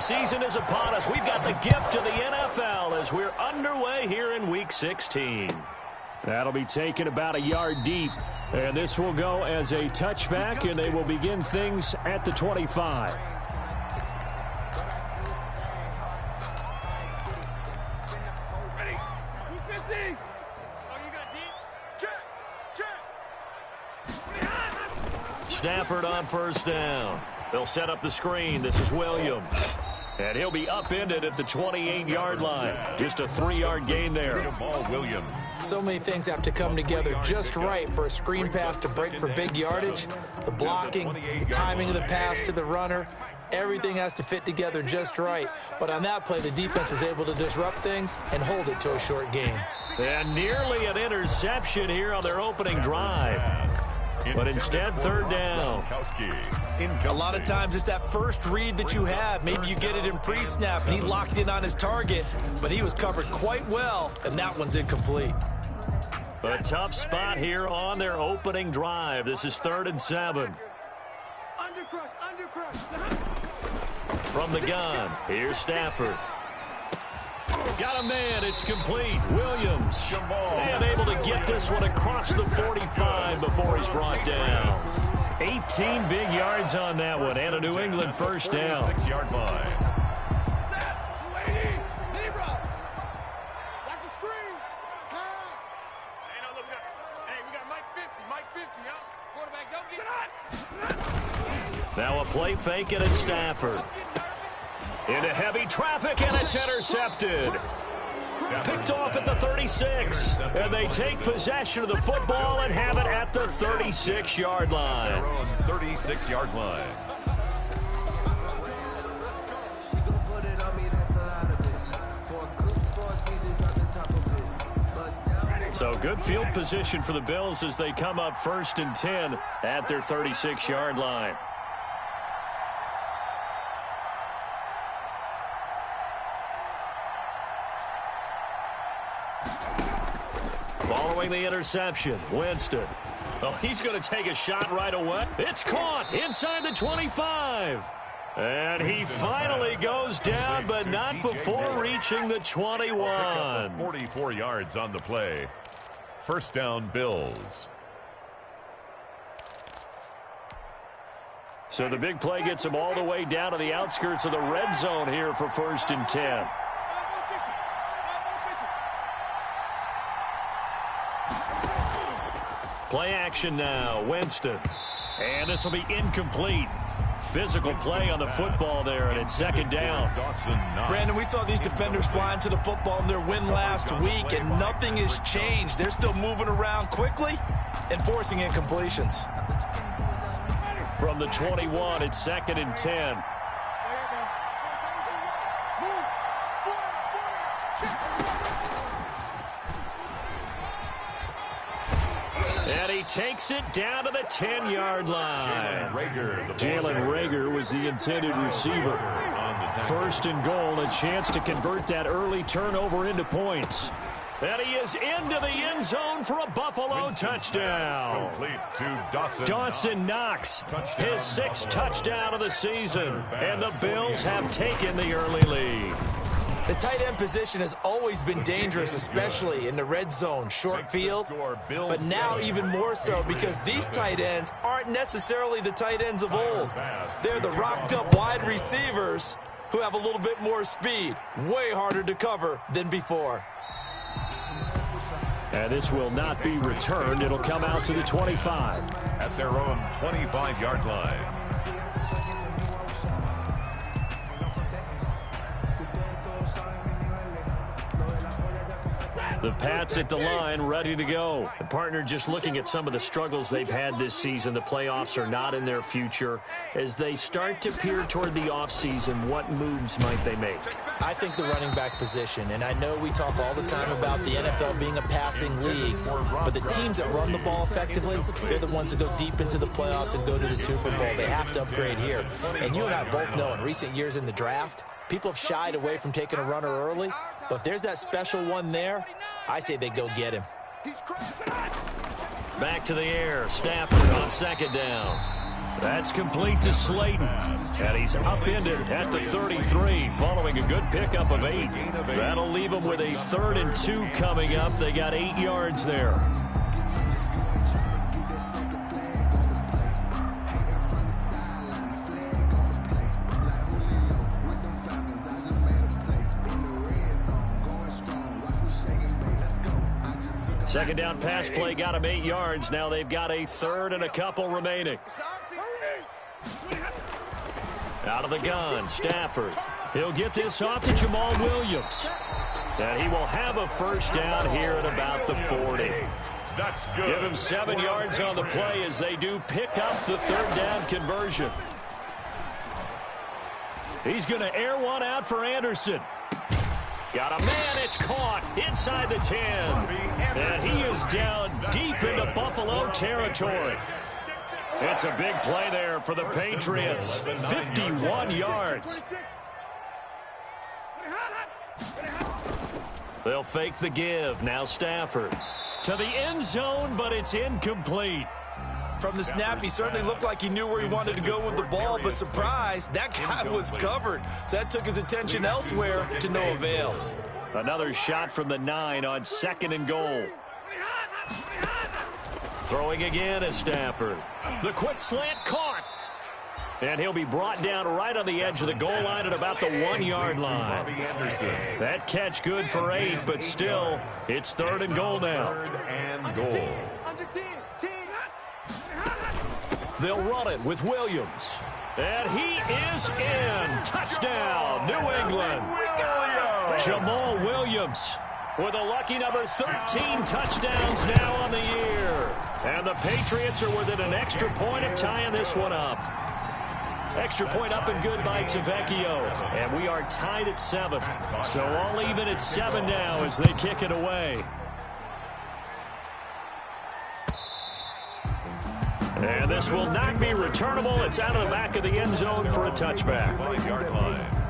season is upon us. We've got the gift of the NFL as we're underway here in Week 16. That'll be taken about a yard deep. And this will go as a touchback, and they will begin things at the 25. Ready? 250. Stafford on first down. They'll set up the screen. This is Williams. And he'll be upended at the 28-yard line. Just a 3-yard gain there. Williams. So many things have to come together just right for a screen pass to break for big yardage. The blocking, the timing of the pass to the runner, everything has to fit together just right. But on that play, the defense was able to disrupt things and hold it to a short gain. And nearly an interception here on their opening drive. But instead, third down. A lot of times it's that first read that you have. Maybe you get it in pre-snap, and he locked in on his target, but he was covered quite well, and that one's incomplete. A tough spot here on their opening drive. This is 3rd and 7. From the gun, here's Stafford. Got a man, it's complete. Williams, and able to get this one across the 45 before he's brought down. 18 big yards on that one, and a New England first down. 6-yard line. Now a play fake, and it's Stafford. Into heavy traffic, and it's intercepted. Picked off at the 36. And they take possession of the football and have it at the 36-yard line. Their own 36-yard line. So good field position for the Bills as they come up 1st and 10 at their 36-yard line. Following the interception, Winston. Oh, he's going to take a shot right away. It's caught inside the 25. And he finally goes down, but not before reaching the 21. 44 yards on the play. First down, Bills. So the big play gets him all the way down to the outskirts of the red zone here for 1st and 10. Play action now, Winston. And this will be incomplete. Physical play on the football there, and it's 2nd down. Brandon, we saw these defenders flying to the football in their win last week, and nothing has changed. They're still moving around quickly and forcing incompletions. From the 21, it's 2nd and 10. And he takes it down to the 10-yard line. Jalen Reagor was the intended receiver. 1st and goal, a chance to convert that early turnover into points. And he is into the end zone for a Buffalo touchdown. Dawson Knox, his 6th touchdown of the season. And the Bills have taken the early lead. The tight end position has always been dangerous, especially in the red zone, short field. But now even more so because these tight ends aren't necessarily the tight ends of old. They're the rocked-up wide receivers who have a little bit more speed. Way harder to cover than before. And this will not be returned. It'll come out to the 25. At their own 25-yard line. The Pats at the line, ready to go. The partner just looking at some of the struggles they've had this season. The playoffs are not in their future. As they start to peer toward the offseason, what moves might they make? I think the running back position, and I know we talk all the time about the NFL being a passing league, but the teams that run the ball effectively, they're the ones that go deep into the playoffs and go to the Super Bowl. They have to upgrade here. And you and I both know in recent years in the draft, people have shied away from taking a runner early, but if there's that special one there, I say they go get him. Back to the air. Stafford on 2nd down. That's complete to Slayton. And he's upended at the 33 following a good pickup of 8. That'll leave him with a 3rd and 2 coming up. They got 8 yards there. Second down pass play got him 8 yards. Now they've got a 3rd and a couple remaining. Out of the gun, Stafford. He'll get this off to Jamal Williams. And he will have a first down here at about the 40. That's good. Give him 7 yards on the play as they do pick up the 3rd down conversion. He's going to air one out for Anderson. Got a man, it's caught inside the 10. And he is down deep into Buffalo territory. It's a big play there for the Patriots. 51 yards. They'll fake the give. Now Stafford to the end zone, but it's incomplete. From the snap, he certainly looked like he knew where he wanted to go with the ball, but surprise, that guy was covered. So that took his attention elsewhere to no avail. Another shot from the 9 on 2nd and goal. Throwing again is Stafford. The quick slant caught. And he'll be brought down right on the edge of the goal line at about the 1-yard line. That catch good for 8, but still, it's 3rd and goal now. 3rd and goal. They'll run it with Williams. And he is in. Touchdown, New England. Jamal Williams with a lucky number 13 touchdowns now on the year. And the Patriots are within an extra point of tying this one up. Extra point up and good by Tavecchio. And we are tied at 7. So all even at 7 now as they kick it away. And this will not be returnable. It's out of the back of the end zone for a touchback. 5-yard line.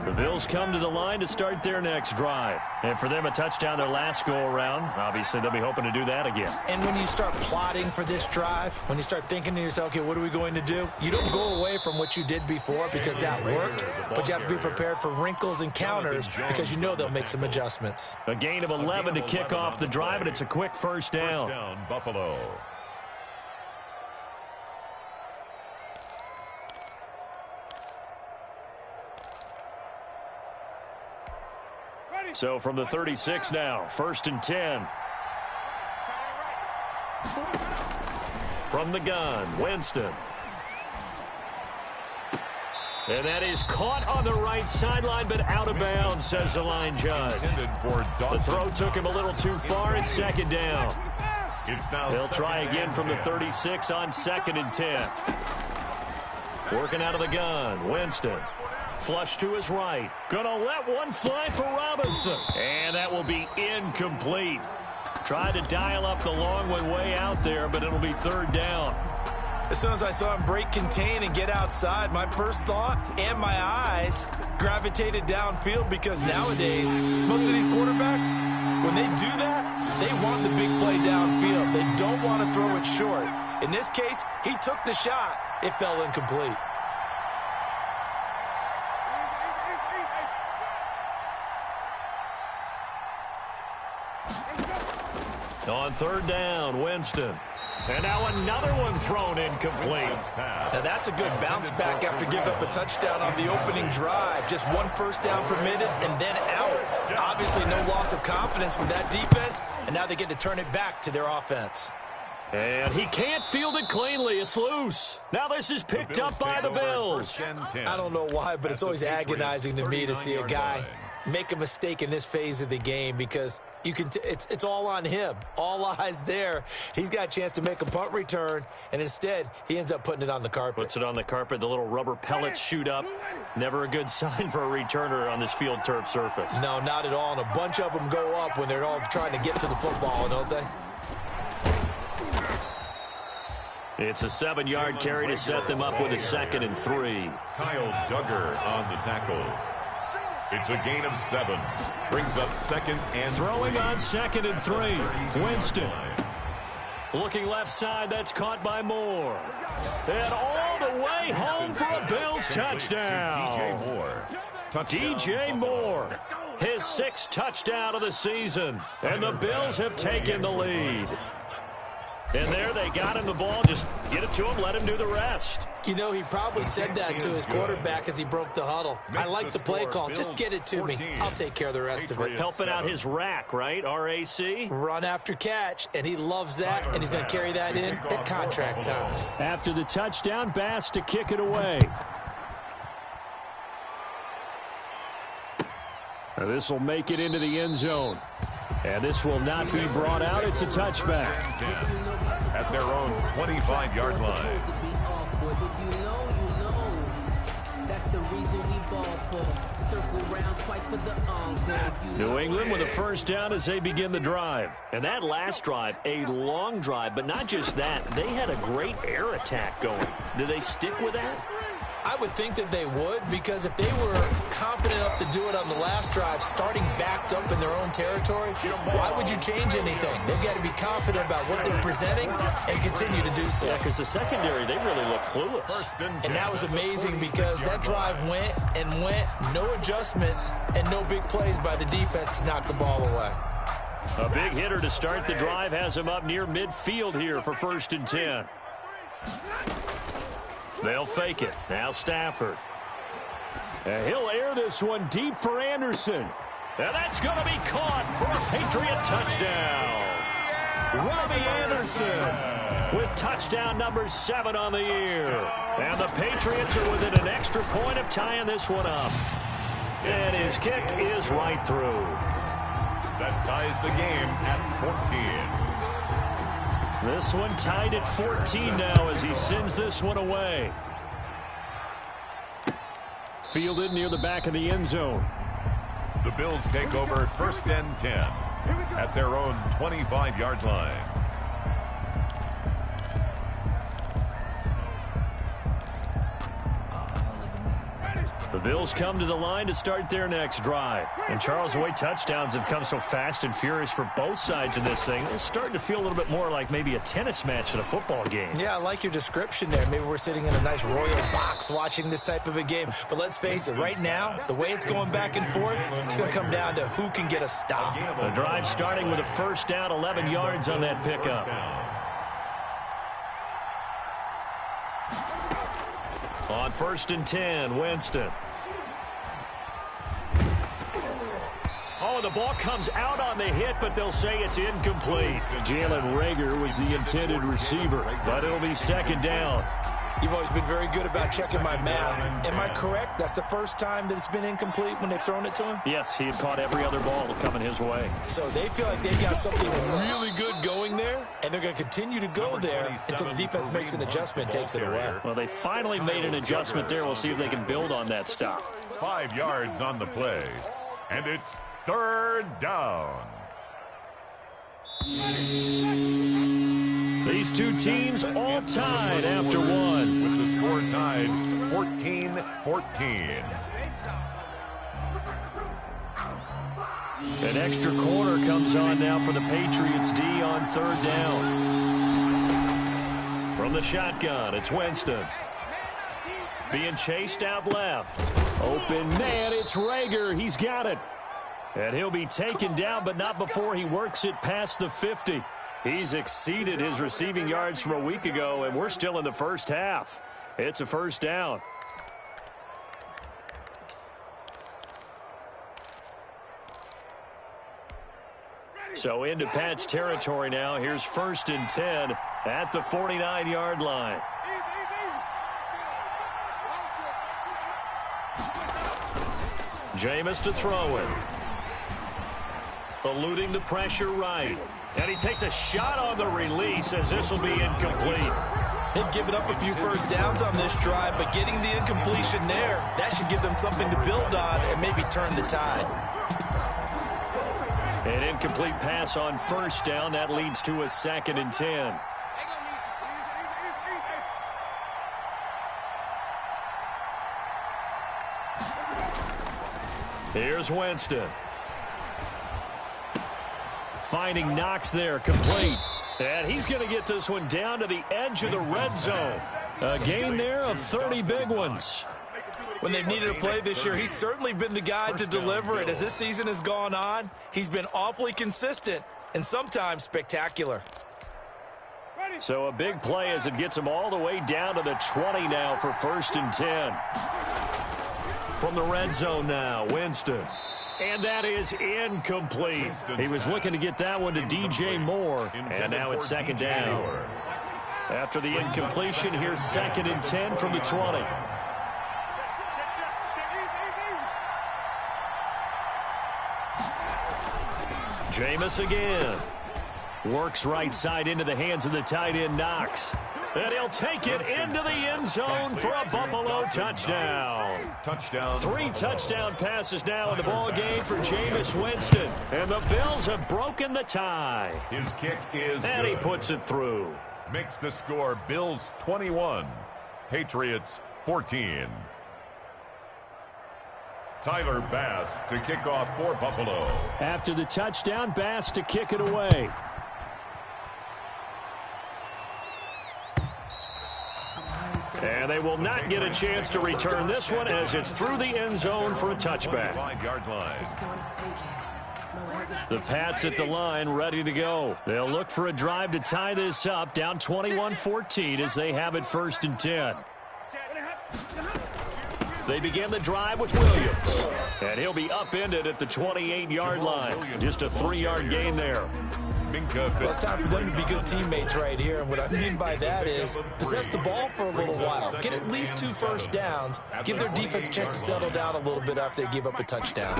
The Bills come to the line to start their next drive. And for them, a touchdown their last go-around. Obviously, they'll be hoping to do that again. And when you start plotting for this drive, when you start thinking to yourself, okay, what are we going to do? You don't go away from what you did before because that worked, but you have to be prepared for wrinkles and counters because you know they'll make some adjustments. A gain of 11 to kick off the drive, and it's a quick first down. First down, Buffalo. So from the 36 now, 1st and 10. From the gun, Winston. And that is caught on the right sideline, but out of bounds, says the line judge. The throw took him a little too far, and 2nd down. They'll try again from the 36 on 2nd and 10. Working out of the gun, Winston. Flush to his right. Gonna let one fly for Robinson. And that will be incomplete. Tried to dial up the long one way out there, but it'll be 3rd down. As soon as I saw him break contain and get outside, my first thought and my eyes gravitated downfield because nowadays, most of these quarterbacks, when they do that, they want the big play downfield. They don't want to throw it short. In this case, he took the shot. It fell incomplete. On 3rd down, Winston. And now another one thrown incomplete. Now that's a good bounce back after giving up a touchdown on the opening drive. Just 1 first down permitted and then out. Obviously no loss of confidence with that defense, and now they get to turn it back to their offense. And he can't field it cleanly. It's loose. Now this is picked up by the Bills. I don't know why, but it's always agonizing to me to see a guy make a mistake in this phase of the game because you can it's all on him. All eyes there. He's got a chance to make a punt return, and instead he ends up putting it on the carpet. Puts it on the carpet. The little rubber pellets shoot up. Never a good sign for a returner on this field turf surface. No, not at all. And a bunch of them go up when they're all trying to get to the football, don't they? It's a 7-yard carry to set them up with a 2nd and 3. Kyle Duggar on the tackle. It's a gain of 7. Brings up 2nd and throwing 3. on 2nd and 3. Winston. Looking left side, that's caught by Moore. And all the way home for a Bills touchdown. DJ Moore. DJ Moore, his 6th touchdown of the season. And the Bills have taken the lead. And there they got him the ball. Just get it to him, let him do the rest. You know, he probably said that to his quarterback as he broke the huddle. I like the play call. Just get it to me. I'll take care of the rest of it. Helping out his rack, right? RAC? Run after catch, and he loves that, and he's going to carry that in at contract time. After the touchdown, Bass to kick it away. This will make it into the end zone. And this will not be brought out. It's a touchback. At their own 25-yard line. New England with a first down as they begin the drive. And that last drive, a long drive. But not just that, they had a great air attack going. Do they stick with that? I would think that they would, because if they were confident enough to do it on the last drive, starting backed up in their own territory, why would you change anything? They've got to be confident about what they're presenting and continue to do so. Yeah, because the secondary, they really look clueless. And that was amazing because that drive went and went, no adjustments, and no big plays by the defense to knock the ball away. A big hitter to start the drive has him up near midfield here for 1st and 10. They'll fake it. Now Stafford. And he'll air this one deep for Anderson. And that's going to be caught for a Patriot touchdown. Robbie Anderson with touchdown number 7 on the year. And the Patriots are within an extra point of tying this one up. And his kick is right through. That ties the game at 14. This one tied at 14 now as he sends this one away. Fielded near the back of the end zone. The Bills take over 1st and 10 at their own 25-yard line. The Bills come to the line to start their next drive. And Charles, the way touchdowns have come so fast and furious for both sides of this thing, it's starting to feel a little bit more like maybe a tennis match than a football game. Yeah, I like your description there. Maybe we're sitting in a nice royal box watching this type of a game. But let's face it, right now, the way it's going back and forth, it's going to come down to who can get a stop. The drive starting with a first down, 11 yards on that pickup. On 1st and 10, Winston. Oh, the ball comes out on the hit, but they'll say it's incomplete. Jalen Reagor was the intended receiver, but it'll be 2nd down. You've always been very good about checking my math. Am I correct? That's the first time that it's been incomplete when they've thrown it to him? Yes, he had caught every other ball coming his way. So they feel like they've got something really good going there, and they're going to continue to go there until the defense makes an adjustment, takes it away. Well, they finally made an adjustment there. We'll see if they can build on that stop. 5 yards on the play, and it's 3rd down. These two teams all tied after one. With the score tied 14-14. An extra corner comes on now for the Patriots D on 3rd down. From the shotgun, it's Winston. Being chased out left. Open man, it's Reagor. He's got it. And he'll be taken down, but not before he works it past the 50. He's exceeded his receiving yards from a week ago, and we're still in the first half. It's a first down. So into Pat's territory now. Here's 1st and 10 at the 49-yard line. Jameis to throw it. Eluding the pressure right. And he takes a shot on the release as this will be incomplete. They've given up a few first downs on this drive, but getting the incompletion there, that should give them something to build on and maybe turn the tide. An incomplete pass on 1st down. That leads to a 2nd and 10. Here's Winston. Finding Knox there, complete. And he's going to get this one down to the edge of the red zone. A gain there of 30 big ones. When they've needed a play this year, he's certainly been the guy to deliver it. As this season has gone on, he's been awfully consistent and sometimes spectacular. So a big play as it gets him all the way down to the 20 now for 1st and 10. From the red zone now, Winston. And that is incomplete. He was looking to get that one to DJ Moore. And now it's 2nd down. After the incompletion, here's 2nd and 10 from the 20. Jameis again. Works right side into the hands of the tight end Knox. And he'll take it into the end zone for a Buffalo touchdown. 3 touchdown passes now in the ball game for Jameis Winston. And the Bills have broken the tie. His kick is and good. He puts it through. Makes the score Bills 21, Patriots 14. Tyler Bass to kick off for Buffalo. After the touchdown, Bass to kick it away. And they will not get a chance to return this one as it's through the end zone for a touchback. 5-yard line. The Pats at the line ready to go. They'll look for a drive to tie this up, down 21-14 as they have it 1st and 10. They begin the drive with Williams. And he'll be upended at the 28-yard line. Just a 3-yard gain there. Well, it's time for them to be good teammates right here. And what I mean by that is possess the ball for a little while. Get at least 2 first downs. Give their defense a chance to settle down a little bit after they give up a touchdown.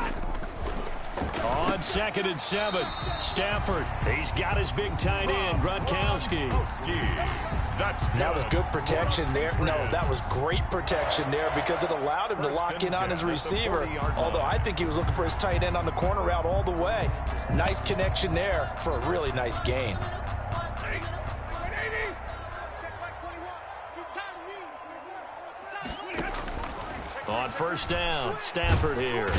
On 2nd and 7, Stafford. He's got his big tight end, Gronkowski. That was good protection there. No, that was great protection there because it allowed him to lock in on his receiver. Although I think he was looking for his tight end on the corner route all the way. Nice connection there for a really nice gain. On 1st down, Stafford here.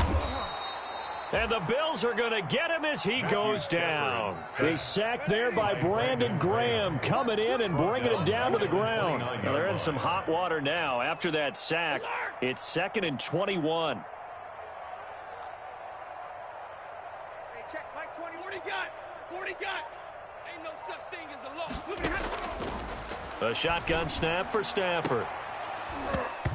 And the Bills are going to get him as he goes down. The sack there by Brandon Graham coming in and bringing him down to the ground. Now they're in some hot water now. After that sack, it's 2nd and 21. Hey, check, Mike 20. 40 got. 40 got. Ain't no such thing as a loss. A shotgun snap for Stafford.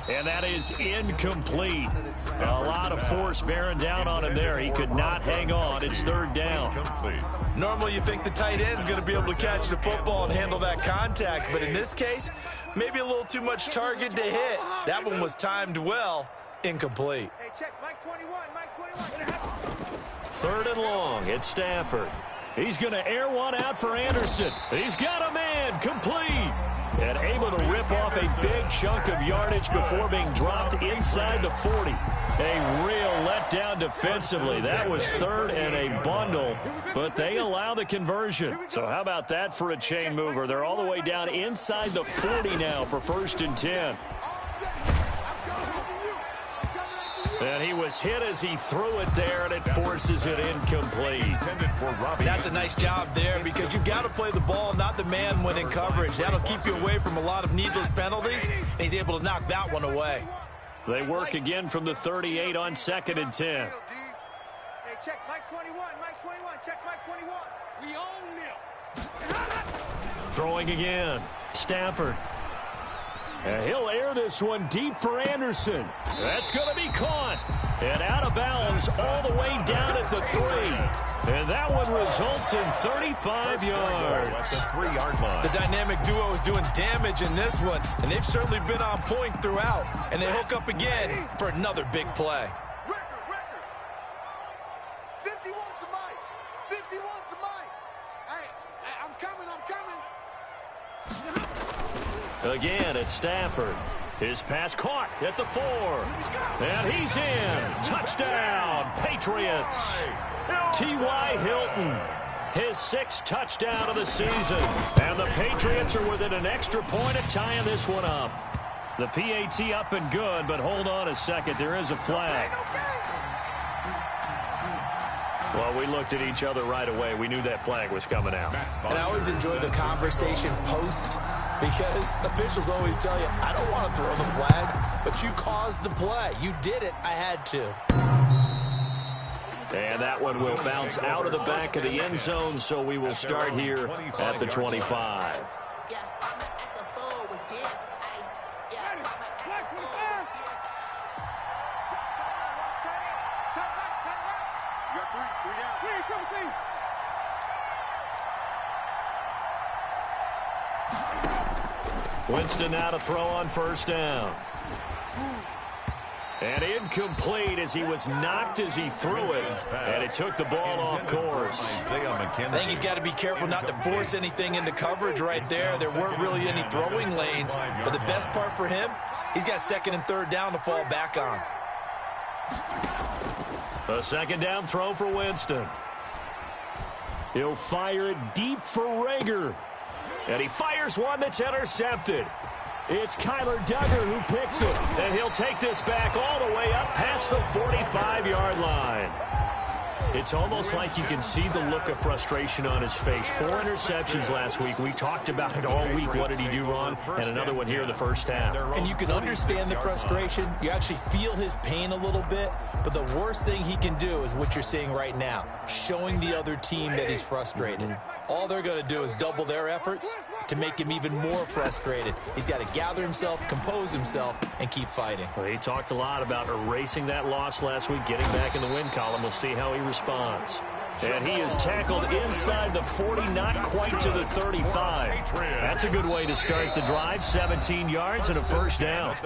And that is incomplete. A lot of force bearing down on him there. He could not hang on. It's 3rd down. Normally you think the tight end's going to be able to catch the football and handle that contact. But in this case, maybe a little too much target to hit. That one was timed well. Incomplete. Hey, check, Mike 21. Mike 21. 3rd and long. It's Stafford. He's going to air one out for Anderson. He's got a man. Complete. And able to rip off a big chunk of yardage before being dropped inside the 40. A real letdown defensively. That was 3rd and a bundle, but they allow the conversion. So how about that for a chain mover? They're all the way down inside the 40 now for 1st and 10. And he was hit as he threw it there, and it forces it incomplete. That's a nice job there because you've got to play the ball, not the man when in coverage. That'll keep you away from a lot of needless penalties, and he's able to knock that one away. They work again from the 38 on 2nd and 10. Hey, check, Mike 21. Mike 21. Check, Mike 21. We own them. Throwing again. Stafford. And he'll air this one deep for Anderson. That's going to be caught. And out of bounds all the way down at the 3. And that one results in 35 yards. At the 3-yard line. The dynamic duo is doing damage in this one, and they've certainly been on point throughout. And they hook up again for another big play. Record. 51 to Mike. 51 to Mike. Hey, I'm coming. Again, it's Stafford. His pass caught at the 4. And he's in. Touchdown, Patriots. T.Y. Hilton, his 6th touchdown of the season. And the Patriots are within an extra point of tying this one up. The PAT up and good, but hold on a second. There is a flag. Well, we looked at each other right away. We knew that flag was coming out. And I always enjoy the conversation post because officials always tell you, I don't want to throw the flag, but you caused the play. You did it. I had to. And that one will bounce out of the back of the end zone, so we will start here at the 25. Winston now to throw on first down. And incomplete as he was knocked as he threw it. And it took the ball off course. I think he's got to be careful not to force anything into coverage right there. There weren't really any throwing lanes. But the best part for him, he's got second and third down to fall back on. A second down throw for Winston. He'll fire it deep for Rager. And he fires one that's intercepted. It's Kyler Duggar who picks it. And he'll take this back all the way up past the 45-yard line. It's almost like you can see the look of frustration on his face. 4 interceptions last week. We talked about it all week. What did he do wrong? And another one here in the first half. And you can understand the frustration. You actually feel his pain a little bit. But the worst thing he can do is what you're seeing right now, showing the other team that he's frustrated. All they're going to do is double their efforts to make him even more frustrated. He's got to gather himself, compose himself, and keep fighting. Well, he talked a lot about erasing that loss last week, getting back in the win column. We'll see how he responds. And he is tackled inside the 40, not quite to the 35. That's a good way to start the drive. 17 yards and a first down.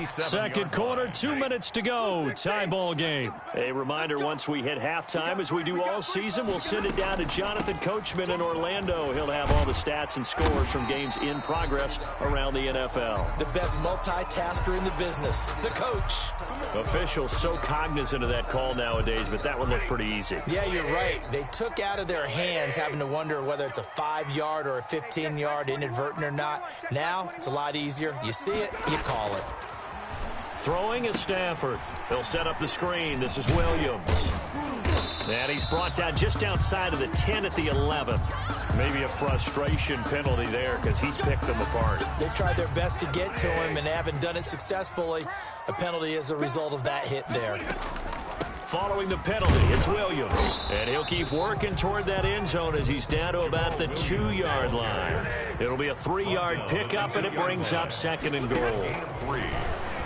Second quarter, 2 minutes to go. Tie ball game. A reminder, once we hit halftime, as we do all season, we'll send it down to Jonathan Coachman in Orlando. He'll have all the stats and scores from games in progress around the NFL. The best multitasker in the business, the coach. Officials so cognizant of that call nowadays, but that one looked pretty easy. Yeah, you're right. They took out of their hands having to wonder whether it's a 5-yard or a 15-yard inadvertent or not. Now, it's a lot easier. You see it, you call it. Throwing is Stafford. He'll set up the screen. This is Williams. And he's brought down just outside of the 10 at the 11. Maybe a frustration penalty there because he's picked them apart. They've tried their best to get to him and haven't done it successfully. A penalty as a result of that hit there. Following the penalty, it's Williams. And he'll keep working toward that end zone as he's down to about the 2-yard line. It'll be a 3-yard pickup, and it brings up second and goal.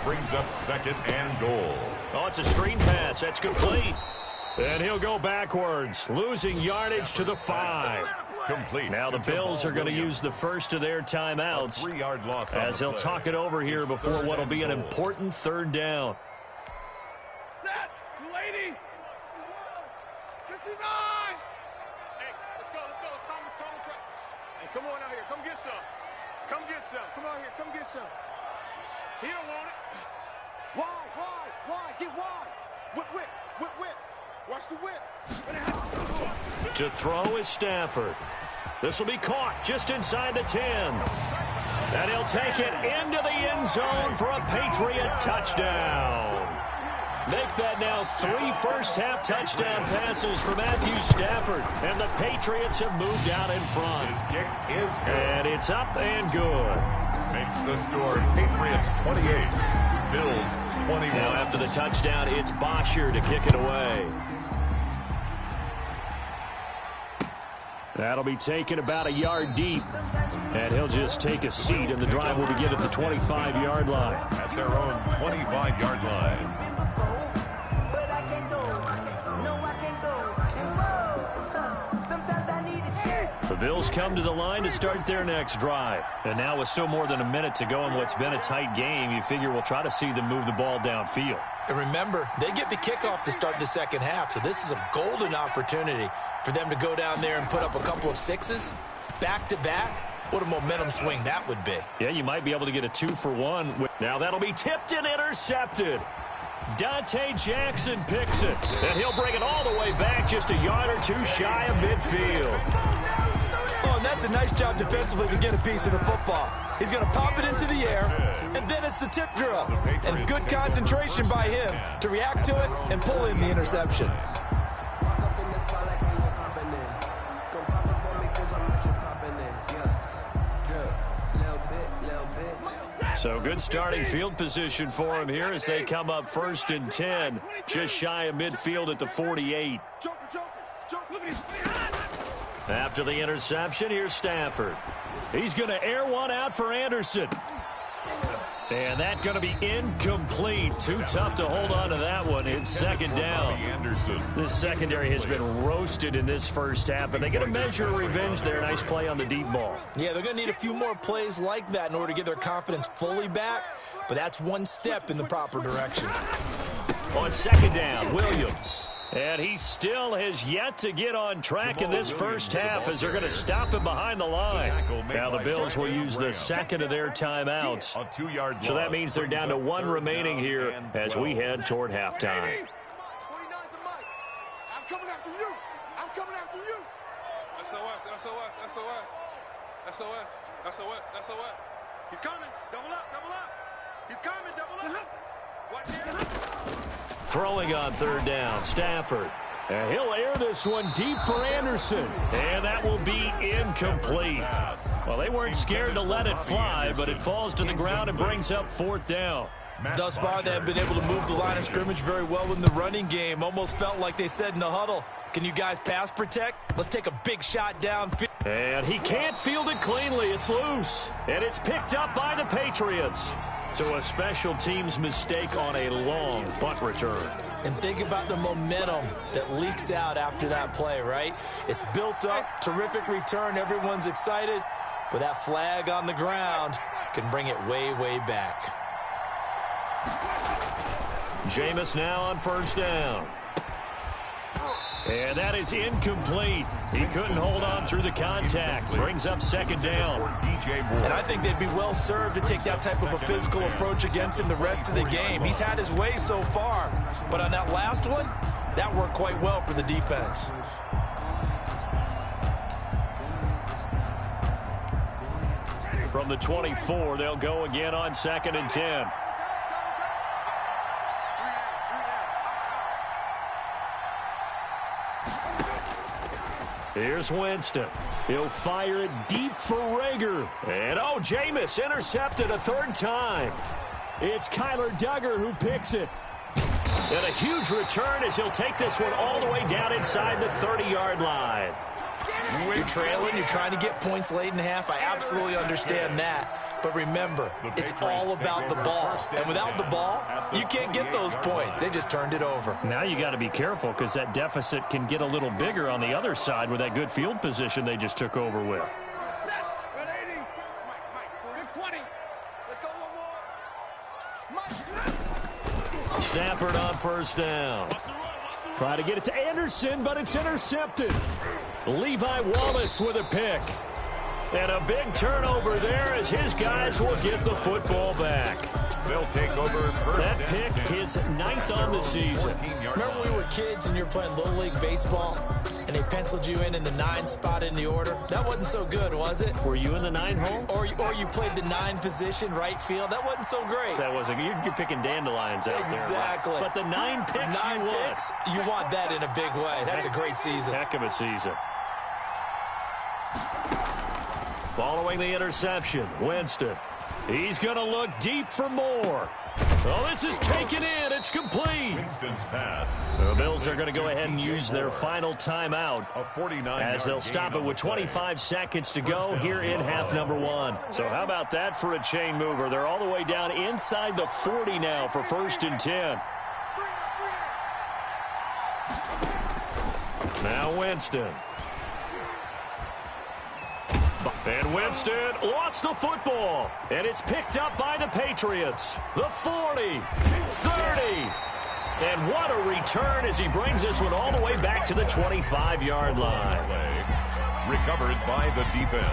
Brings up second and goal. Oh, it's a screen pass. That's complete. And he'll go backwards, losing yardage to the 5. Complete. Now the Bills are going to use the first of their timeouts as they'll talk it over here before what will be an important third down. Lady! 59! Hey, let's go. Hey, come on out here. Come get some. Come get some. Come out here. Come get some. He don't want it. Why? Get wide. Whip. Watch the whip. To throw is Stafford. This will be caught just inside the 10. And he'll take it into the end zone for a Patriot touchdown. Make that now 3 first-half touchdown passes for Matthew Stafford. And the Patriots have moved out in front. His kick is good. And it's up and good. Makes the score Patriots 28, Bills 21. Now after the touchdown, it's Bosher to kick it away. That'll be taken about a yard deep. And he'll just take a seat, and the drive will begin at the 25-yard line. At their own 25-yard line. The Bills come to the line to start their next drive. And now with still more than a minute to go in what's been a tight game, you figure we'll try to see them move the ball downfield. And remember, they get the kickoff to start the second half, so this is a golden opportunity for them to go down there and put up a couple of 6s back-to-back. What a momentum swing that would be. Yeah, you might be able to get a 2-for-1. Now that'll be tipped and intercepted. Dante Jackson picks it, and he'll bring it all the way back just a yard or 2 shy of midfield. Oh, and that's a nice job defensively to get a piece of the football. He's going to pop it into the air, and then it's the tip drill. And good concentration by him to react to it and pull in the interception. So good starting field position for him here as they come up 1st and 10, just shy of midfield at the 48. After the interception, here's Stafford. He's going to air one out for Anderson. And that's going to be incomplete. Too tough to hold on to that one. It's 2nd down. This secondary has been roasted in this first half, but they get a measure of revenge there. Nice play on the deep ball. Yeah, they're going to need a few more plays like that in order to get their confidence fully back, but that's one step in the proper direction. On 2nd down, Williams. And he still has yet to get on track in this first half as they're going to stop him behind the line. Now the Bills will use the 2nd of their timeouts. So that means they're down to 1 remaining here as we head toward halftime. I'm coming after you. I'm coming after you. SOS, SOS, SOS. SOS, SOS, SOS. He's coming. Double up, double up. He's coming, double up. Watch him. Throwing on 3rd down, Stafford. And he'll air this one deep for Anderson. And that will be incomplete. Well, they weren't scared to let it fly, but it falls to the ground and brings up 4th down. Thus far, they have been able to move the line of scrimmage very well in the running game. Almost felt like they said in the huddle, can you guys pass protect? Let's take a big shot downfield. And he can't field it cleanly. It's loose. And it's picked up by the Patriots. So a special teams mistake on a long punt return. And think about the momentum that leaks out after that play, right? It's built up, terrific return, everyone's excited, but that flag on the ground can bring it way, way back. Jameis now on 1st down. And that is incomplete. He couldn't hold on through the contact. Brings up 2nd down. And I think they'd be well served to take that type of a physical approach against him the rest of the game. He's had his way so far. But on that last one, that worked quite well for the defense. From the 24, they'll go again on 2nd and 10. Here's Winston. He'll fire it deep for Rager. And, oh, Jameis intercepted a 3rd time. It's Kyler Duggar who picks it. And a huge return as he'll take this one all the way down inside the 30-yard line. You're trailing, you're trying to get points late in half. I absolutely understand that. But remember, it's all about the ball. And without the ball, you can't get those points. They just turned it over. Now you got to be careful because that deficit can get a little bigger on the other side with that good field position they just took over with. Stafford on 1st down. Try to get it to Anderson, but it's intercepted. Levi Wallace with a pick. And a big turnover there as his guys will get the football back. They'll take over first. That pick is 9th on the season. Remember when we were kids and you were playing Little League Baseball and they penciled you in the 9 spot in the order? That wasn't so good, was it? Were you in the 9 hole? Or you played the 9 position, right field? That wasn't so great. That wasn't. You're picking dandelions out exactly. there. Right? But the 9 picks you want that in a big way. That's a great season. Heck of a season. Following the interception, Winston. He's going to look deep for more. Oh, this is taken in. It's complete. Winston's pass. The Bills are going to go ahead and use their final timeout as they'll stop it with 25 seconds to go here in half number 1. So how about that for a chain mover? They're all the way down inside the 40 now for 1st and 10. Now Winston. And Winston lost the football. And it's picked up by the Patriots. The 40, 30. And what a return as he brings this one all the way back to the 25-yard line. Recovered by the defense.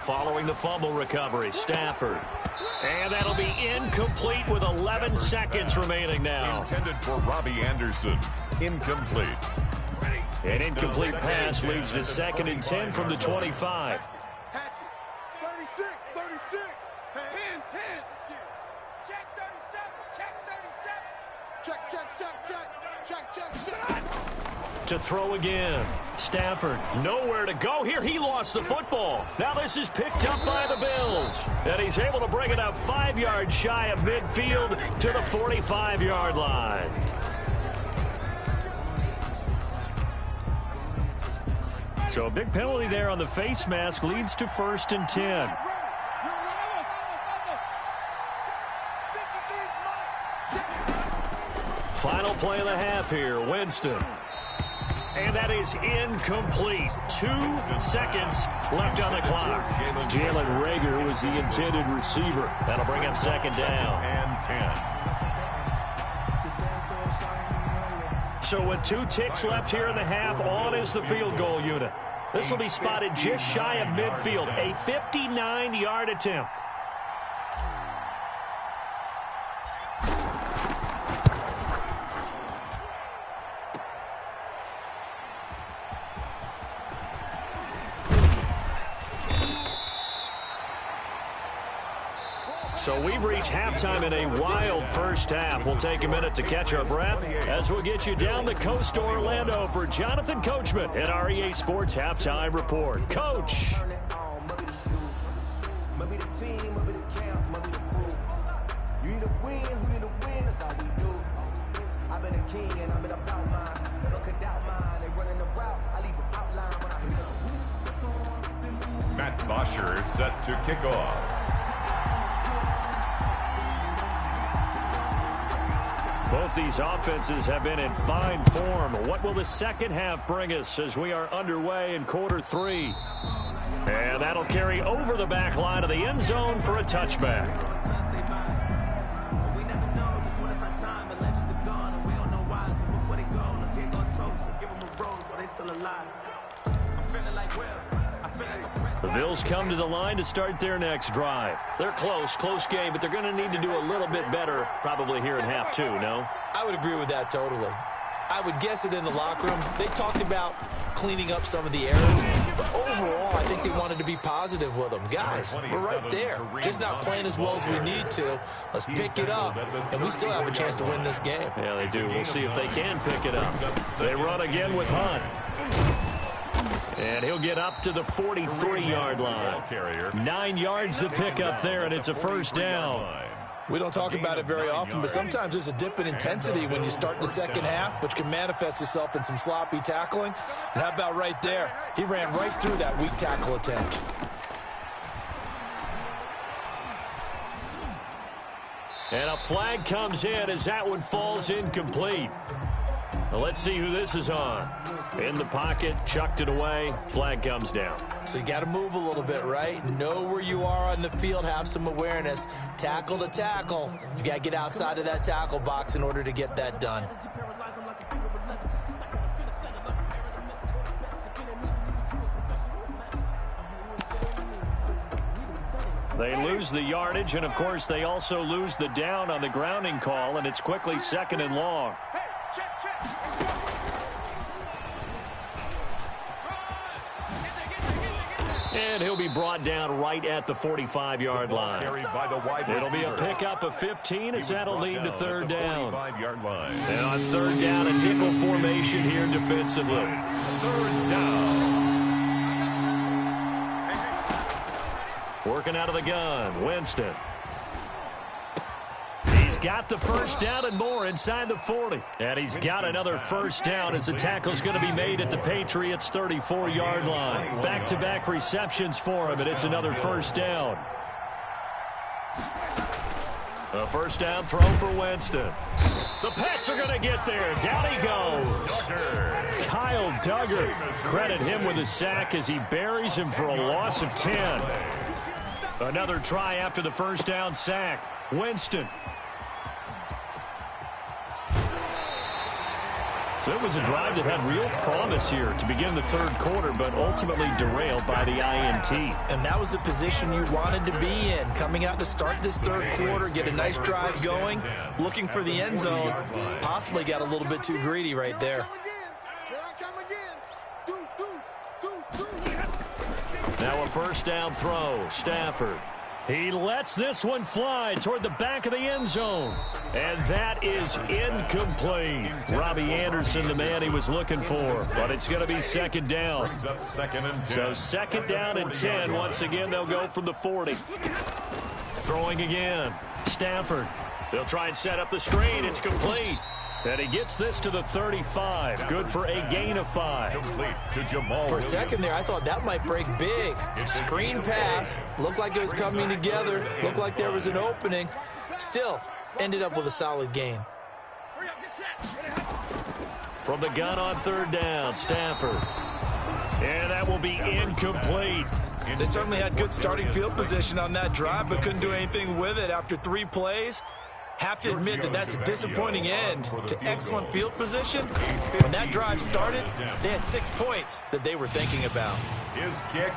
Following the fumble recovery, Stafford. And that'll be incomplete with 11 seconds remaining now. Intended for Robbie Anderson. Incomplete. An incomplete pass leads to 2nd and 10 from the 25. 36, 36. 10. Check 37, check 37. Check. to throw again. Stafford, nowhere to go here. He lost the football. Now this is picked up by the Bills. And he's able to bring it up 5 yards shy of midfield to the 45-yard line. So a big penalty there on the face mask leads to 1st and 10. Final play of the half here, Winston. And that is incomplete. 2 seconds left on the clock. Jalen Reagor was the intended receiver. That'll bring up 2nd down. And 10. So with 2 ticks left here in the half, on is the field goal unit. This will be spotted just shy of midfield. A 59-yard attempt. So we've reached halftime in a wild first half. We'll take a minute to catch our breath as we'll get you down the coast to Orlando for Jonathan Coachman at our EA Sports Halftime Report. Coach. Matt Bosher is set to kick off. Both these offenses have been in fine form. What will the second half bring us as we are underway in quarter 3? And that'll carry over the back line of the end zone for a touchback. The Bills come to the line to start their next drive. They're close game, but they're going to need to do a little bit better probably here in half 2, no? I would agree with that totally. I would guess it in the locker room. They talked about cleaning up some of the errors, but overall, I think they wanted to be positive with them. Guys, we're right there. Just not playing as well as we need to. Let's pick it up, and we still have a chance to win this game. Yeah, they do. We'll see if they can pick it up. They run again with Hunt. And he'll get up to the 43-yard line. 9 yards to pick up there, and it's a first down. We don't talk about it very often, but sometimes there's a dip in intensity when you start the second half, which can manifest itself in some sloppy tackling. And how about right there? He ran right through that weak tackle attempt. And a flag comes in as that one falls incomplete. Now let's see who this is on. In the pocket, chucked it away, flag comes down. So you got to move a little bit, right? Know where you are on the field, have some awareness. Tackle to tackle. You got to get outside of that tackle box in order to get that done. They lose the yardage, and of course they also lose the down on the grounding call, and it's quickly 2nd and long. And he'll be brought down right at the 45-yard line. It'll be a pickup of 15 as that'll lead to 3rd down. And on 3rd down, a nickel formation here defensively. 3rd down. Working out of the gun, Winston. He's got the first down and more inside the 40. And he's got another first down as the tackle's going to be made at the Patriots' 34-yard line. Back-to-back receptions for him, and it's another first down. A first down throw for Winston. The Pats are going to get there. Down he goes. Kyle Duggar. Credit him with a sack as he buries him for a loss of 10. Another try after the first down sack. Winston. So it was a drive that had real promise here to begin the 3rd quarter, but ultimately derailed by the INT. And that was the position you wanted to be in. Coming out to start this 3rd quarter, get a nice drive going, looking for the end zone. Possibly got a little bit too greedy right there. Now a first down throw. Stafford. He lets this one fly toward the back of the end zone. And that is incomplete. Robbie Anderson, the man he was looking for. But it's going to be second down. So second down and 10. Once again, they'll go from the 40. Throwing again. Stafford. They'll try and set up the screen. It's complete. And he gets this to the 35. Good for a gain of 5. For a second there, I thought that might break big. Screen pass. Looked like it was coming together. Looked like there was an opening. Still, ended up with a solid gain. From the gun on third down, Stafford. And that will be incomplete. They certainly had good starting field position on that drive, but couldn't do anything with it after 3 plays. Have to admit that that's a disappointing end to excellent field position. When that drive started, they had 6 points that they were thinking about.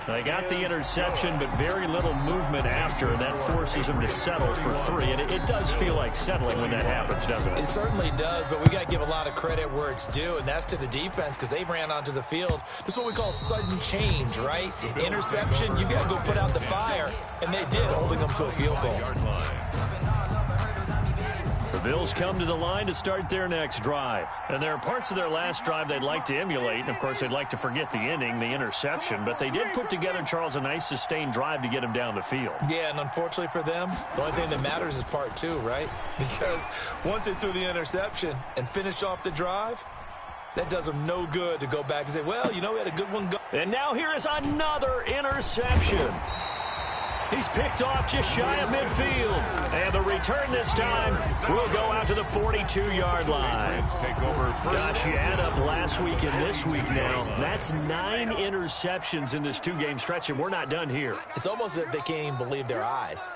They got the interception, but very little movement after, and that forces them to settle for 3. And it does feel like settling when that happens, doesn't it? It certainly does, but we got to give a lot of credit where it's due, and that's to the defense because they ran onto the field. This is what we call sudden change, right? Interception, you got to go put out the fire, and they did, holding them to a field goal. The Bills come to the line to start their next drive. And there are parts of their last drive they'd like to emulate. And, of course, they'd like to forget the inning, the interception. But they did put together, Charles, a nice sustained drive to get him down the field. Yeah, and unfortunately for them, the only thing that matters is part 2, right? Because once they threw the interception and finished off the drive, that does them no good to go back and say, well, you know, we had a good one go. And now here is another interception. He's picked off just shy of midfield. And the return this time will go out to the 42-yard line. Gosh, you add up last week and this week now. That's 9 interceptions in this 2-game stretch, and we're not done here. It's almost as if they can't even believe their eyes.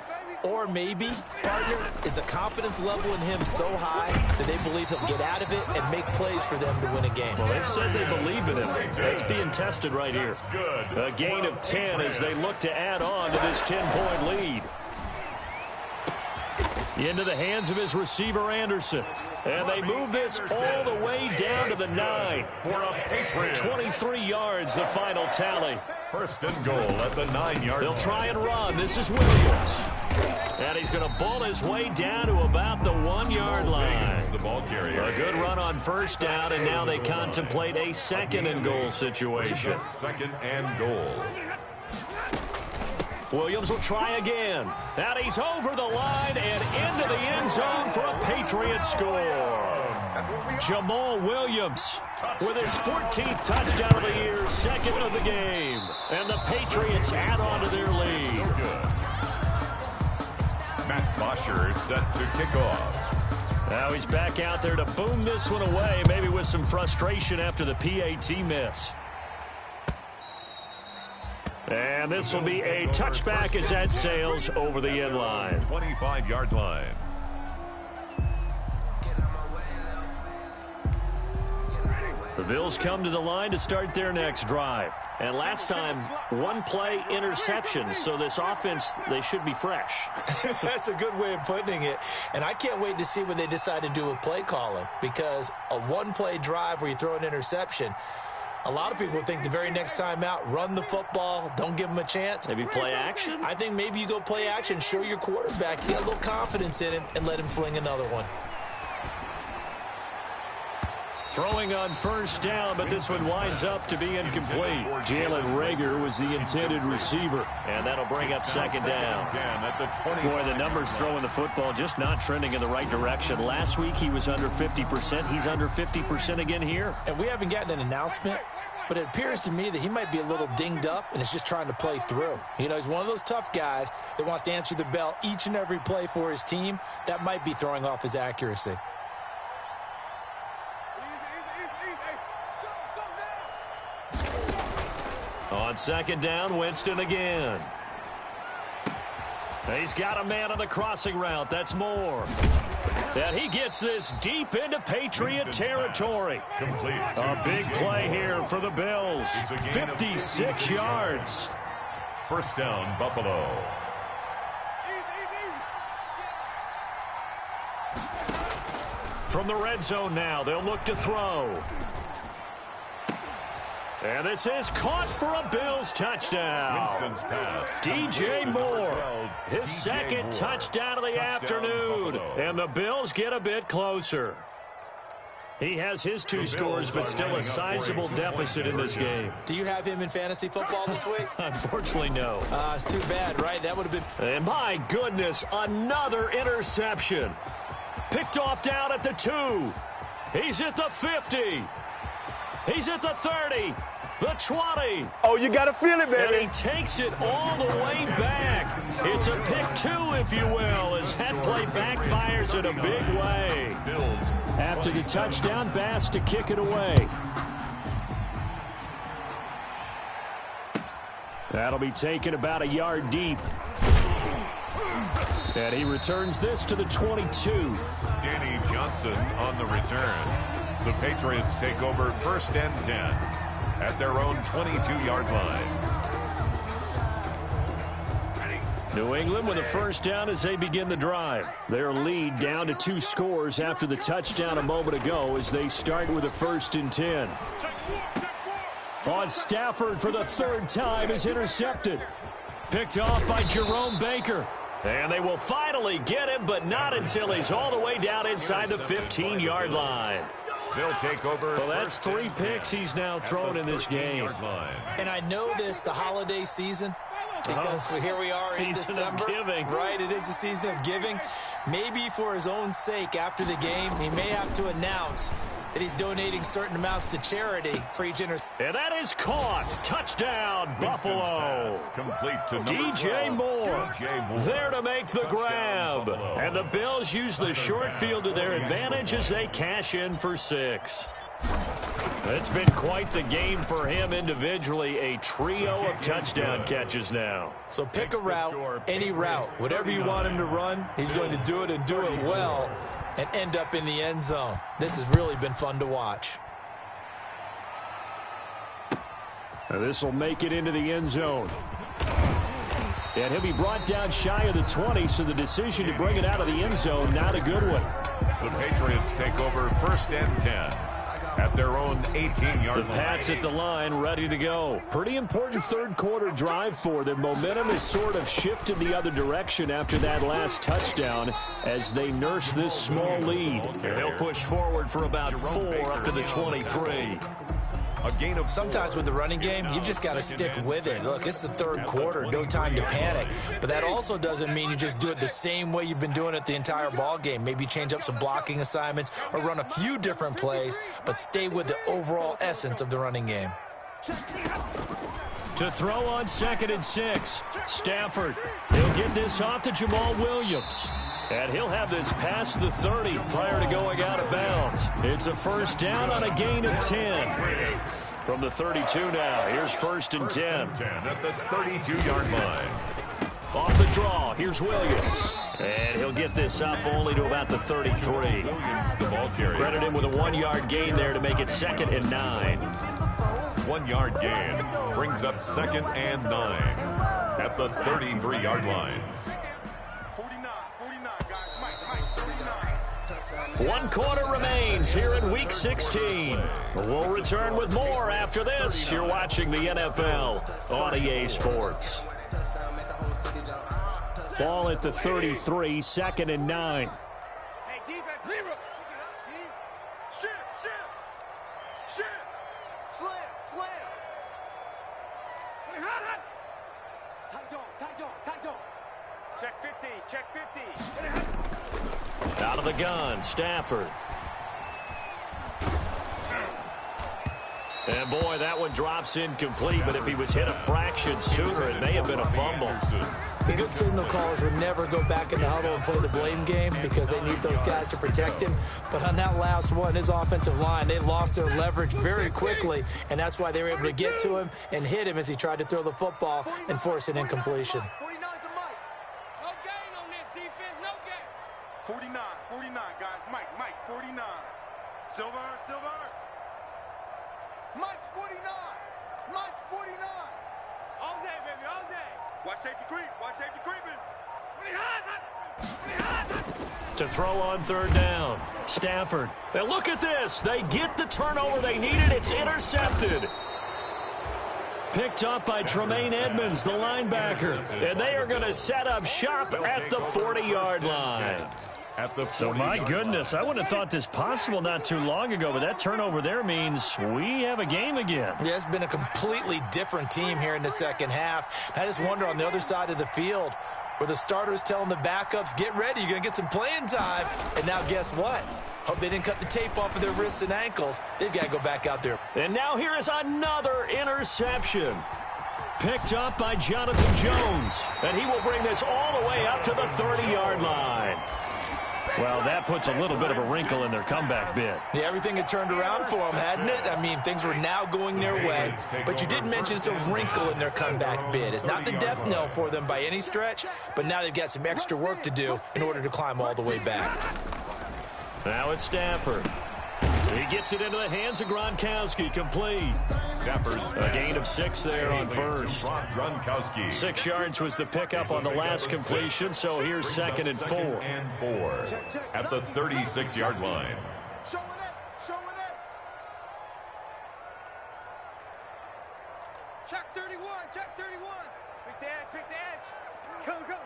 Or maybe, partner, is the confidence level in him so high that they believe he'll get out of it and make plays for them to win a game. Well, they've said they believe in him. That's being tested right here. A gain of 10 as they look to add on to this 10-point lead. Into the hands of his receiver, Anderson. And they move this all the way down to the 9. 23 yards, the final tally. First and goal at the 9-yard line. They'll try and run. This is Williams. And he's going to ball his way down to about the 1-yard line. The ball carrier. A good run on first down, and now they contemplate a second and goal situation. Second and goal. Williams will try again. And he's over the line and into the end zone for a Patriot score. Jamal Williams with his 14th touchdown of the year, second of the game. And the Patriots add on to their lead. Matt Bosher set to kick off. Now he's back out there to boom this one away, maybe with some frustration after the PAT miss. And this will be a touchback as that sails over the end line. 25-yard line. The Bills come to the line to start their next drive. And last time, 1-play interception, so this offense, they should be fresh. That's a good way of putting it. And I can't wait to see what they decide to do with play calling, because a 1-play drive where you throw an interception, a lot of people think the very next time out, run the football, don't give them a chance. Maybe play action? I think maybe you go play action, show your quarterback, get a little confidence in him, and let him fling another one. Throwing on first down, but this one winds up to be incomplete. Jalen Reagor was the intended receiver, and that'll bring up second down. Boy, the numbers throwing the football just not trending in the right direction. Last week he was under 50%. He's under 50% again here. And we haven't gotten an announcement, but it appears to me that he might be a little dinged up and is just trying to play through. You know, he's one of those tough guys that wants to answer the bell each and every play for his team. That might be throwing off his accuracy. On second down, Winston again. He's got a man on the crossing route. That's Moore. And he gets this deep into Patriot territory. A big play here for the Bills. 56 yards. First down, Buffalo. From the red zone now, they'll look to throw. And this is caught for a Bills touchdown. Winston's pass. DJ Moore, his second touchdown of the afternoon. And the Bills get a bit closer. He has his 2 scores, but still a sizable deficit in this game. Do you have him in fantasy football this week? Unfortunately, no. It's too bad, right? That would have been... And my goodness, another interception. Picked off down at the 2. He's at the 50. He's at the 30. The 20. Oh, you got to feel it, baby. And he takes it all the way back. It's a pick 2, if you will, as that play backfires in a big way. After the touchdown, Bass to kick it away. That'll be taken about a yard deep. And he returns this to the 22. Danny Johnson on the return. The Patriots take over 1st and 10 at their own 22-yard line. New England with a first down as they begin the drive. Their lead down to 2 scores after the touchdown a moment ago as they start with a 1st and 10. On Stafford for the 3rd time is intercepted. Picked off by Jerome Baker. And they will finally get him, but not until he's all the way down inside the 15-yard line. They'll take over. Well, that's 3 picks he's now thrown in this game. And I know this, the holiday season, because here we are in December. Season of giving. Right, it is the season of giving. Maybe for his own sake after the game, he may have to announce that he's donating certain amounts to charity for each interception. And that is caught. Touchdown, Buffalo. Complete to DJ Moore there to make the grab. And the Bills use the short field to their advantage as they cash in for 6. It's been quite the game for him individually. A trio of touchdown catches now. So pick a route, any route. Whatever you want him to run, he's going to do it and do it well and end up in the end zone. This has really been fun to watch. This will make it into the end zone. And he'll be brought down shy of the 20, so the decision to bring it out of the end zone, not a good one. The Patriots take over 1st and 10 at their own 18-yard line. The Pats at the line, ready to go. Pretty important 3rd quarter drive for them. Momentum has sort of shifted the other direction after that last touchdown as they nurse this small lead. And they'll push forward for about 4 up to the 23. A gain of Sometimes with the running game, you've just got to stick with it. Look, it's the 3rd quarter, no time to panic. But that also doesn't mean you just do it the same way you've been doing it the entire ball game. Maybe change up some blocking assignments or run a few different plays, but stay with the overall essence of the running game. To throw on 2nd and 6, Stafford. He'll get this off to Jamal Williams. And he'll have this past the 30 prior to going out of bounds. It's a first down on a gain of 10. From the 32 now, here's 1st and 10. At the 32-yard line. Off the draw, here's Williams. And he'll get this up only to about the 33. Williams, the ball carrier. Credit him with a 1-yard gain there to make it 2nd and 9. 1-yard gain brings up 2nd and 9 at the 33-yard line. 49, guys. Mike, 49. 1 quarter remains here in Week 16. We'll return with more after this. You're watching the NFL on EA Sports. Ball at the 33, 2nd and 9. Hey, defense, zero. Shift. Slam. Tight dog. Check 50. Out of the gun, Stafford. And boy, that one drops incomplete, but if he was hit a fraction sooner, it may have been a fumble. The good signal callers would never go back in the huddle and play the blame game because they need those guys to protect him. But on that last one, his offensive line, they lost their leverage very quickly, and that's why they were able to get to him and hit him as he tried to throw the football and force an incompletion. 49 to Mike. No gain on this defense, no gain. 49, guys. Mike, 49. Silver. Mike's 49. All day, baby, all day. Watch safety creeping. To throw on 3rd down, Stafford. Now look at this. They get the turnover they needed. It's intercepted. Picked up by Tremaine Edmonds, the linebacker. And they are going to set up shop at the 40-yard line. So, my goodness, I wouldn't have thought this possible not too long ago, but that turnover there means we have a game again. Yeah, it's been a completely different team here in the second half. I just wonder on the other side of the field where the starters telling the backups, get ready, you're going to get some playing time. And now guess what? Hope they didn't cut the tape off of their wrists and ankles. They've got to go back out there. And now here is another interception. Picked up by Jonathan Jones. And he will bring this all the way up to the 30-yard line. Well, that puts a little bit of a wrinkle in their comeback bid. Yeah, everything had turned around for them, hadn't it? I mean, things were now going their way. But you did mention it's a wrinkle in their comeback bid. It's not the death knell for them by any stretch, but now they've got some extra work to do in order to climb all the way back. Now it's Stafford. He gets it into the hands of Gronkowski, complete. A gain of 6 there on first. 6 yards was the pickup on the last completion, so here's 2nd and 4. At the 36-yard line. Showing it. Check 31. Pick the edge. Go.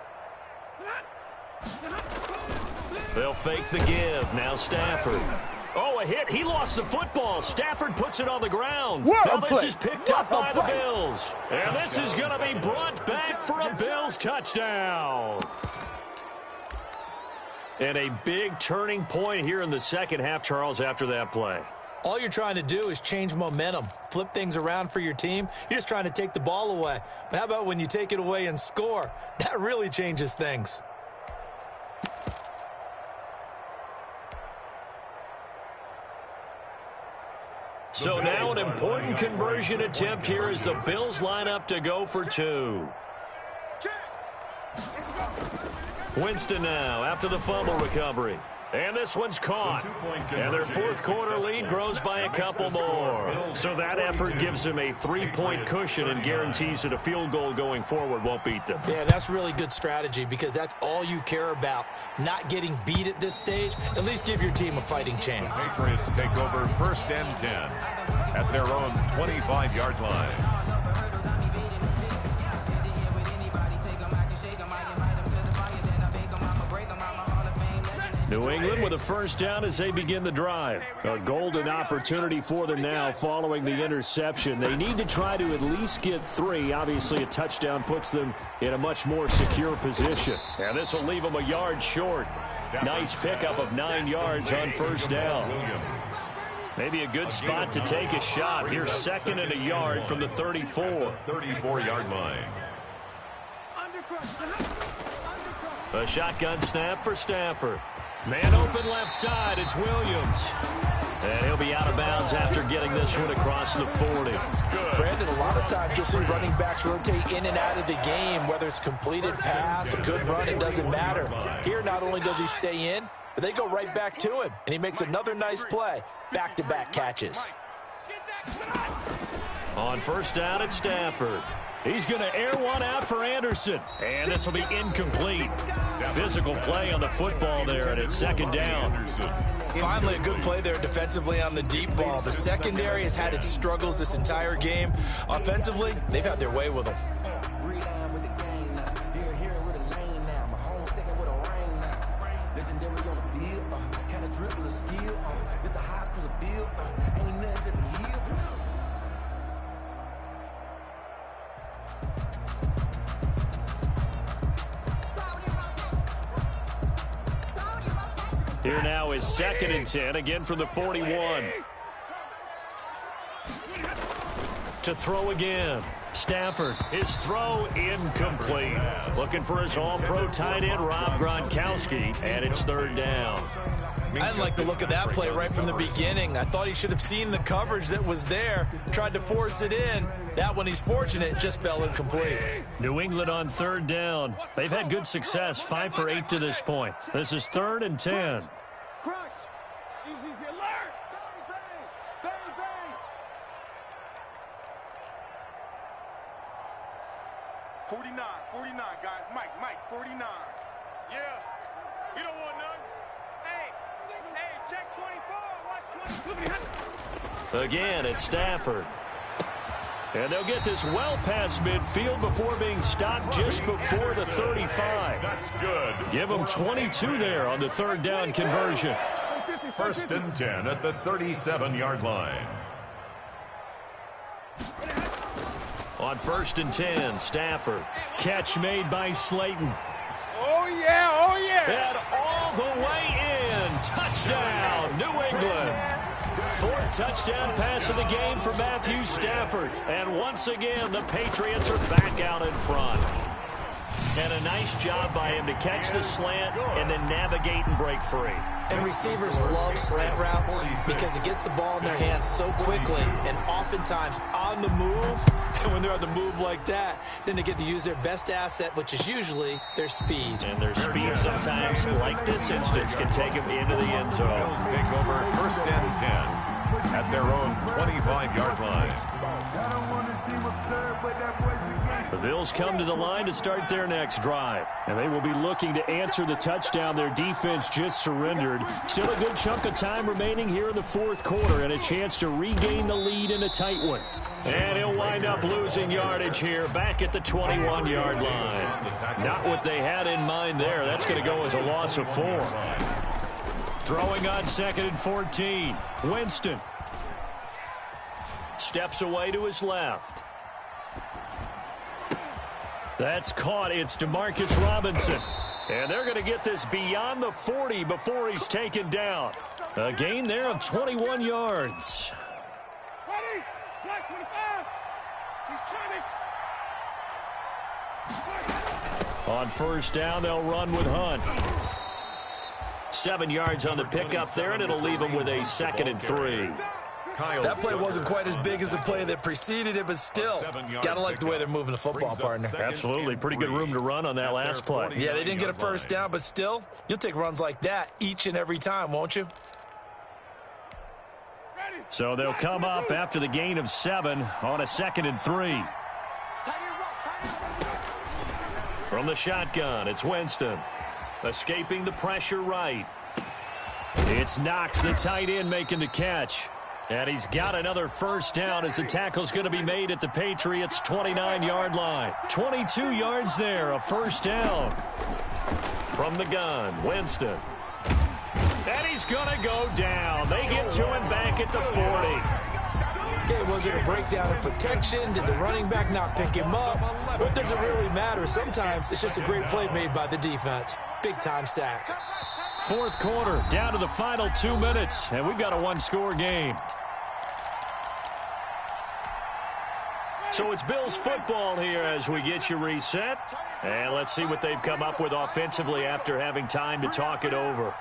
They'll fake the give. Now Stafford. Oh, a hit. He lost the football. Stafford puts it on the ground. Now this is picked up by the Bills. And this is going to be brought back for a Bills touchdown. And a big turning point here in the second half, Charles, after that play. All you're trying to do is change momentum, flip things around for your team. You're just trying to take the ball away. But how about when you take it away and score? That really changes things. So now an important conversion attempt here as the Bills line up to go for 2. Winston now after the fumble recovery. And this one's caught. And their fourth quarter lead grows by a couple more. So that effort gives them a 3-point cushion and guarantees that a field goal going forward won't beat them. Yeah, that's really good strategy because that's all you care about. Not getting beat at this stage. At least give your team a fighting chance. Patriots take over 1st and 10 at their own 25-yard line. New England with a first down as they begin the drive. A golden opportunity for them now following the interception. They need to try to at least get 3. Obviously, a touchdown puts them in a much more secure position. And this will leave them a yard short. Nice pickup of 9 yards on first down. Maybe a good spot to take a shot. Here's 2nd and a yard from the 34. 34-yard line. A shotgun snap for Stafford. Man open left side, it's Williams. And he'll be out of bounds after getting this one across the 40. Brandon, a lot of times you'll see running backs rotate in and out of the game, whether it's completed pass, a good run, it doesn't matter. Here, not only does he stay in, but they go right back to him, and he makes another nice play. Back-to-back catches. On first down, it's Stafford. He's going to air one out for Anderson. And this will be incomplete. Physical play on the football there, and it's 2nd down. Finally, a good play there defensively on the deep ball. The secondary has had its struggles this entire game. Offensively, they've had their way with them. Here now is 2nd and 10, again from the 41. To throw again. Stafford, his throw incomplete. Looking for his all-pro tight end, Rob Gronkowski, and it's 3rd down. I didn't like the look of that play right from the beginning. I thought he should have seen the coverage that was there, tried to force it in. That one, he's fortunate, just fell incomplete. New England on 3rd down. They've had good success, 5 for 8 to this point. This is 3rd and 10. Crunch. Easy, alert. Bang, 49, guys. Mike, 49. Yeah. You don't want none. Hey, check 24. Watch 24. Again, it's Stafford. And they'll get this well past midfield before being stopped just before the 35. That's good. Give them 22 there on the third down conversion. First and 10 at the 37-yard line. On first and 10, Stafford. Catch made by Slayton. Oh, yeah, oh, yeah. And all the way in. Touchdown, New England. Fourth touchdown pass of the game for Matthew Stafford. And once again, the Patriots are back out in front. And a nice job by him to catch the slant and then navigate and break free. And receivers love slant routes because it gets the ball in their hands so quickly and oftentimes on the move. And when they're on the move like that, then they get to use their best asset, which is usually their speed. And their speed sometimes, like this instance, can take them into the end zone. Take over first and 10 at their own 25-yard line. The Bills come to the line to start their next drive. And they will be looking to answer the touchdown their defense just surrendered. Still a good chunk of time remaining here in the fourth quarter and a chance to regain the lead in a tight one. And he'll wind up losing yardage here back at the 21-yard line. Not what they had in mind there. That's going to go as a loss of 4. Throwing on second and 14. Winston steps away to his left. That's caught. It's DeMarcus Robinson. And they're going to get this beyond the 40 before he's taken down. A gain there of 21 yards. Ready? Black 25. He's trying. On first down, they'll run with Hunt. 7 yards on the pickup there, and it'll leave them with a second and 3. That play wasn't quite as big as the play that preceded it, but still, got to like the way they're moving the football, partner. Absolutely. Pretty good room to run on that last play. Yeah, they didn't get a first down, but still, you'll take runs like that each and every time, won't you? So they'll come up after the gain of 7 on a second and 3. From the shotgun, it's Winston. Escaping the pressure right. It's Knox, the tight end, making the catch. And he's got another first down as the tackle's going to be made at the Patriots' 29-yard line. 22 yards there, a first down. From the gun, Winston. And he's going to go down. They get to him back at the 40. Okay, was it a breakdown in protection? Did the running back not pick him up? What does it really matter? Sometimes it's just a great play made by the defense. Big-time sack. Fourth quarter, down to the final 2 minutes, and we've got a one-score game. So it's Bills football here as we get you reset. And let's see what they've come up with offensively after having time to talk it over.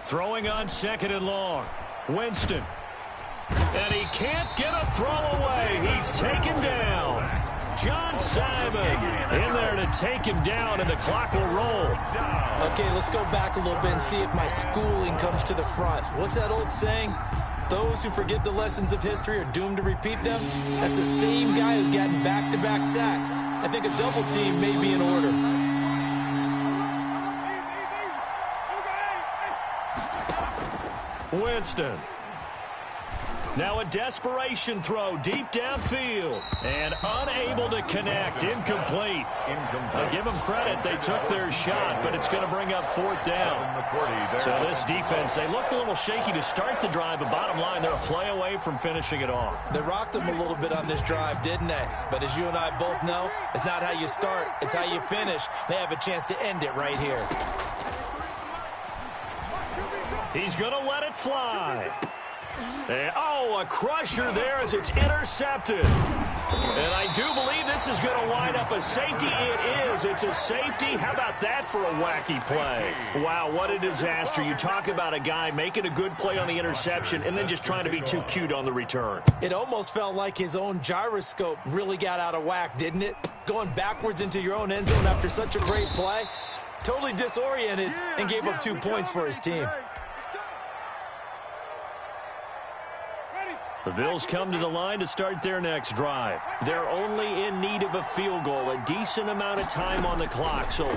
Throwing on second and long. Winston. And he can't get a throw away. He's taken down. John Simon in there to take him down, and the clock will roll. Okay, let's go back a little bit and see if my schooling comes to the front. What's that old saying? Those who forget the lessons of history are doomed to repeat them. That's the same guy who's gotten back-to-back sacks. I think a double team may be in order. Winston. Now a desperation throw deep downfield. And unable to connect. Incomplete. I'll give them credit. They took their shot, but it's going to bring up fourth down. So this defense, they looked a little shaky to start the drive, but bottom line, they're a play away from finishing it off. They rocked them a little bit on this drive, didn't they? But as you and I both know, it's not how you start, it's how you finish. They have a chance to end it right here. He's going to let it fly. And, oh, a crusher there as it's intercepted. And I do believe this is going to wind up a safety. It is. It's a safety. How about that for a wacky play? Wow, what a disaster. You talk about a guy making a good play on the interception and then just trying to be too cute on the return. It almost felt like his own gyroscope really got out of whack, didn't it? Going backwards into your own end zone after such a great play. Totally disoriented and gave up 2 points for his team. Bills come to the line to start their next drive. They're only in need of a field goal, a decent amount of time on the clock. So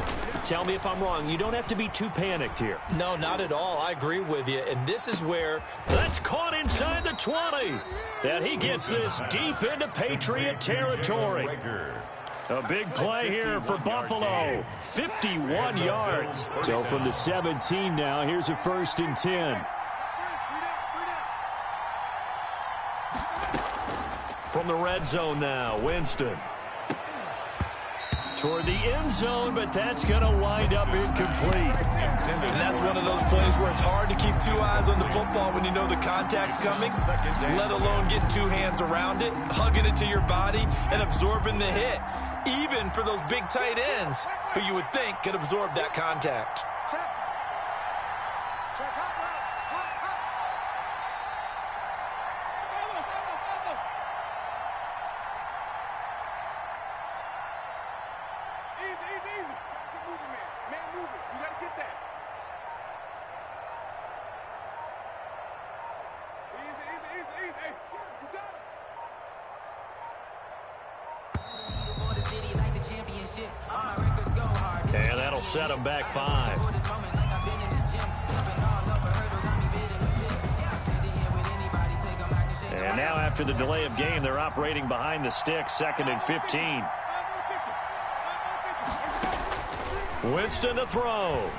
tell me if I'm wrong. You don't have to be too panicked here. No, not at all. I agree with you. And this is where... That's caught inside the 20. And he gets this deep into Patriot territory. A big play here for Buffalo. 51 yards. So from the 17 now, here's a 1st and 10. From the red zone now, Winston. Toward the end zone, but that's going to wind up incomplete. And that's one of those plays where it's hard to keep 2 eyes on the football when you know the contact's coming, let alone getting 2 hands around it, hugging it to your body, and absorbing the hit, even for those big tight ends who you would think could absorb that contact. And that'll set them back 5. And now after the delay of game, they're operating behind the sticks, 2nd and 15. Winston to throw.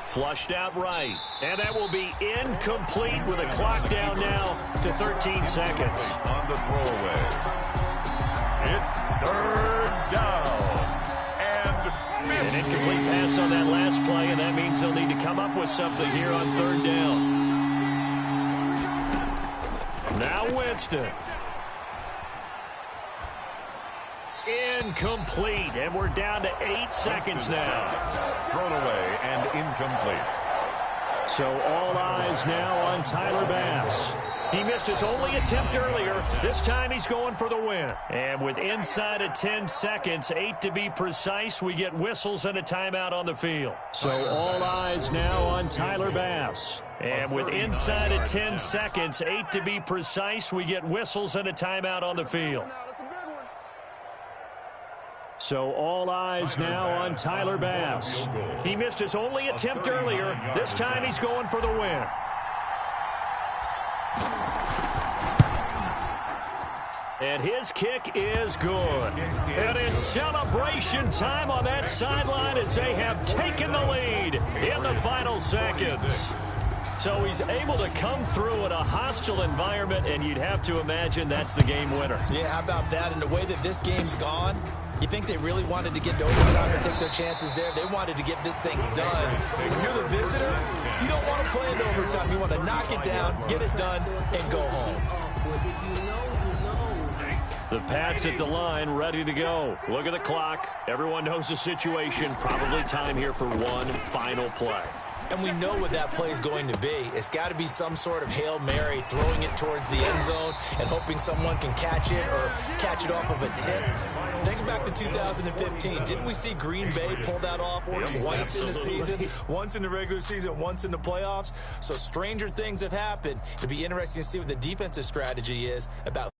Flushed out right. And that will be incomplete with a clock down now to 13 seconds. On the throwaway. It's 3rd down. An incomplete pass on that last play, and that means they'll need to come up with something here on 3rd down. Now Winston. Incomplete, and we're down to 8 seconds now. Thrown away and incomplete. So all eyes now on Tyler Bass. He missed his only attempt earlier. This time he's going for the win. And with inside of 10 seconds, 8 to be precise, we get whistles and a timeout on the field. So all eyes now on Tyler Bass. And with inside of 10 seconds, 8 to be precise, we get whistles and a timeout on the field. So all eyes now on Tyler Bass. He missed his only attempt earlier. This time he's going for the win. And his kick is good. And it's celebration time on that sideline as they have taken the lead in the final seconds. So he's able to come through in a hostile environment, and you'd have to imagine that's the game winner. Yeah, how about that? And the way that this game's gone, you think they really wanted to get to overtime and take their chances there? They wanted to get this thing done. When you're the visitor, you don't want to play into overtime. You want to knock it down, get it done, and go home. The Pats at the line, ready to go. Look at the clock. Everyone knows the situation. Probably time here for one final play. And we know what that play is going to be. It's got to be some sort of Hail Mary, throwing it towards the end zone and hoping someone can catch it or catch it off of a tip. Think back to 2015. Didn't we see Green Bay pull that off twice in the season? Once in the regular season, once in the playoffs. So stranger things have happened. It'll be interesting to see what the defensive strategy is about